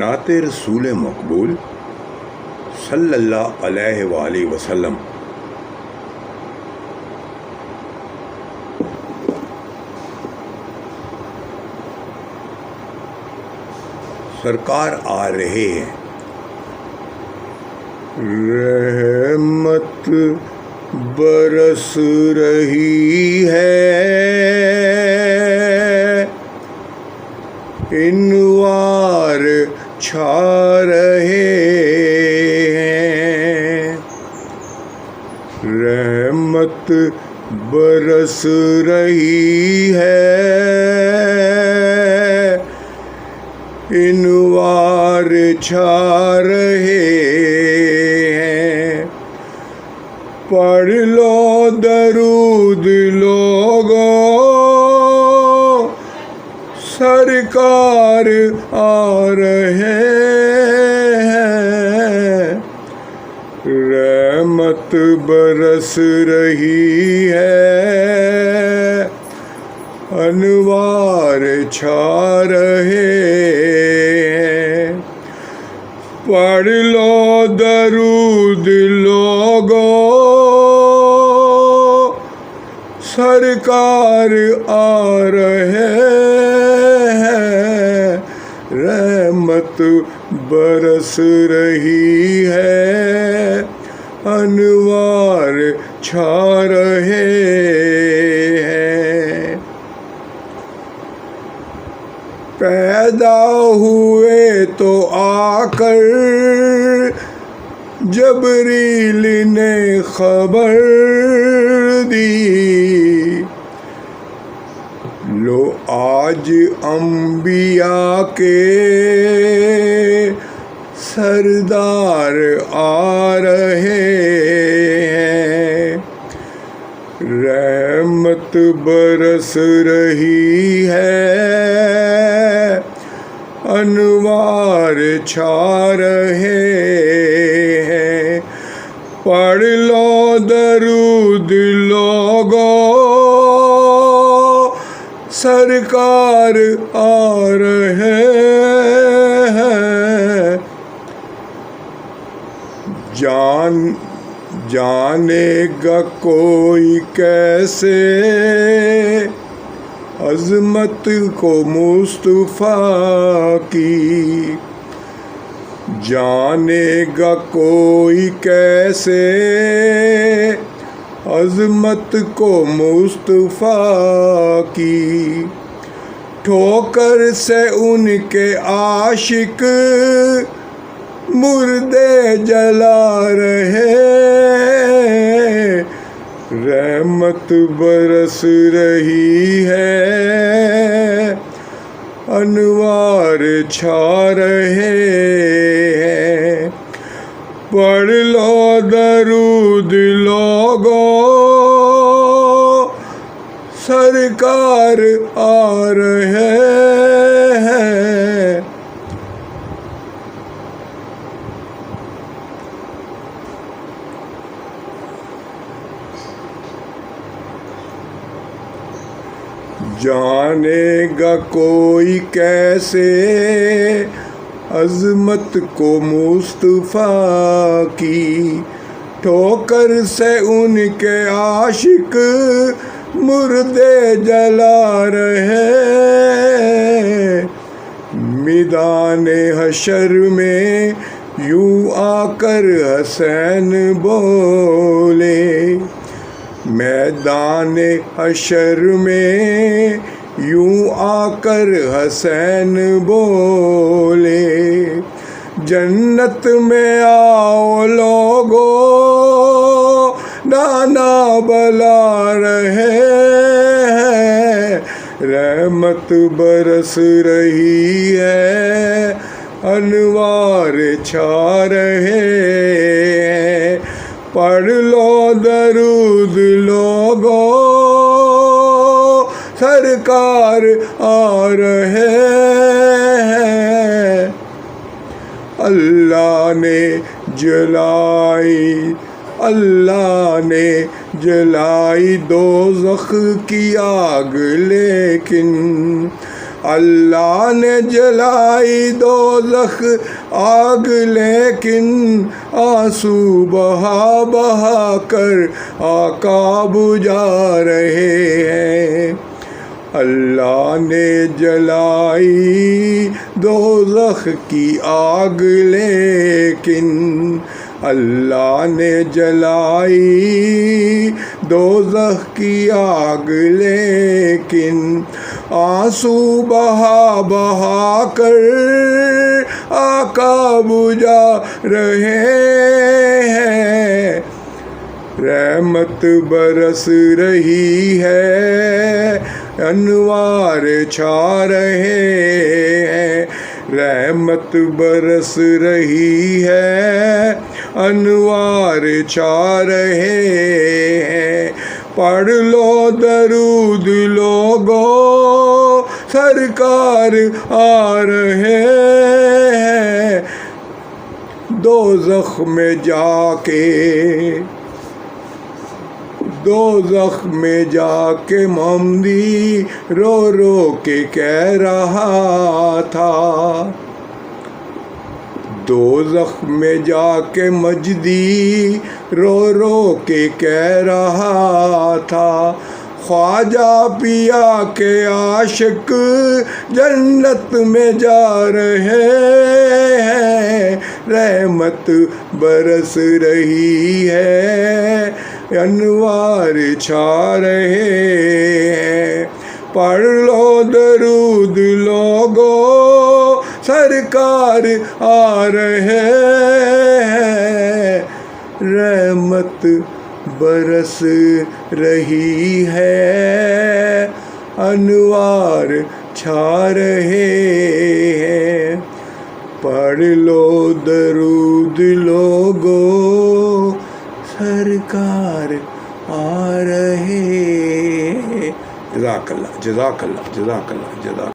نعت رسول مقبول صلی اللہ علیہ وآلہ وسلم۔ سرکار آ رہے ہیں۔ رحمت برس رہی ہے، انوار چھا رہے ہیں۔ رحمت برس رہی ہے، انوار چھا رہے ہیں۔ پڑھ لو درود لوگو، سرکار آ رہے ہیں۔ رحمت برس رہی ہے، انوار چھا رہے ہیں۔ پڑھ لو درود لوگو، سرکار آ رہے ہیں۔ رحمت برس رہی ہے، انوار چھا رہے ہیں۔ پیدا ہوئے تو آ کر جبریل نے خبر دی، لو آج انبیاء کے سردار آ رہے ہیں۔ رحمت برس رہی ہے، انوار چھا رہے ہیں۔ پڑھ لو درود لوگو، سرکار آ رہے ہیں۔ جانے گا کوئی کیسے عظمت کو مصطفیٰ کی، جانے گا کوئی کیسے عظمت کو مصطفیٰ کی۔ ٹھوکر سے ان کے عاشق مردے جلا رہے، رحمت برس رہی ہے، انوار چھا رہے ہیں۔ پڑھ لو درود لوگو، سرکار آ رہے ہیں۔ جانے گا کوئی کیسے عظمت کو مصطفیٰ کی، ٹھوکر سے ان کے عاشق مردے جلا رہے۔ میدان حشر میں یوں آ کر حسین بولے، میدان حشر میں یوں آ کر حسین بولے، جنت میں آؤ لوگو، نانا بلا رہے ہیں۔ رحمت برس رہی ہے، انوار چھا رہے ہیں۔ پڑھ لو درود لوگو، سرکار آ رہے ہیں۔ اللہ نے جلائی دوزخ کی آگ، لیکن اللہ نے جلائی دوزخ آگ لیکن آنسو بہا بہا کر آقا بجھا رہے ہیں۔ اللہ نے جلائی دوزخ کی آگ لیکن اللہ نے جلائی دوزخ کی آگ لیکن آنسو بہا بہا کر آقا بجھا رہے ہیں۔ رحمت برس رہی ہے انوار چھا رہے ہیں۔ رحمت برس رہی ہے انوار چھا رہے ہیں۔ پڑھ لو درود لوگو سرکار آ رہے ہیں۔ دوزخ میں جا کے محمدی رو رو کے کہہ رہا تھا۔ دوزخ میں جا کے مجدی رو رو کے کہہ رہا تھا۔ خواجہ پیا کے عاشق جنت میں جا رہے ہیں۔ رحمت برس رہی ہے انوار چھا رہے ہیں۔ پڑھ لو درود لوگو سرکار آ رہے ہیں۔ رحمت برس رہی ہے انوار چھا رہے ہیں۔ پڑھ لو درود لوگو سرکار آ رہے ہیں۔ جزاک اللہ جزاک اللہ جزاک اللہ جزاک اللہ۔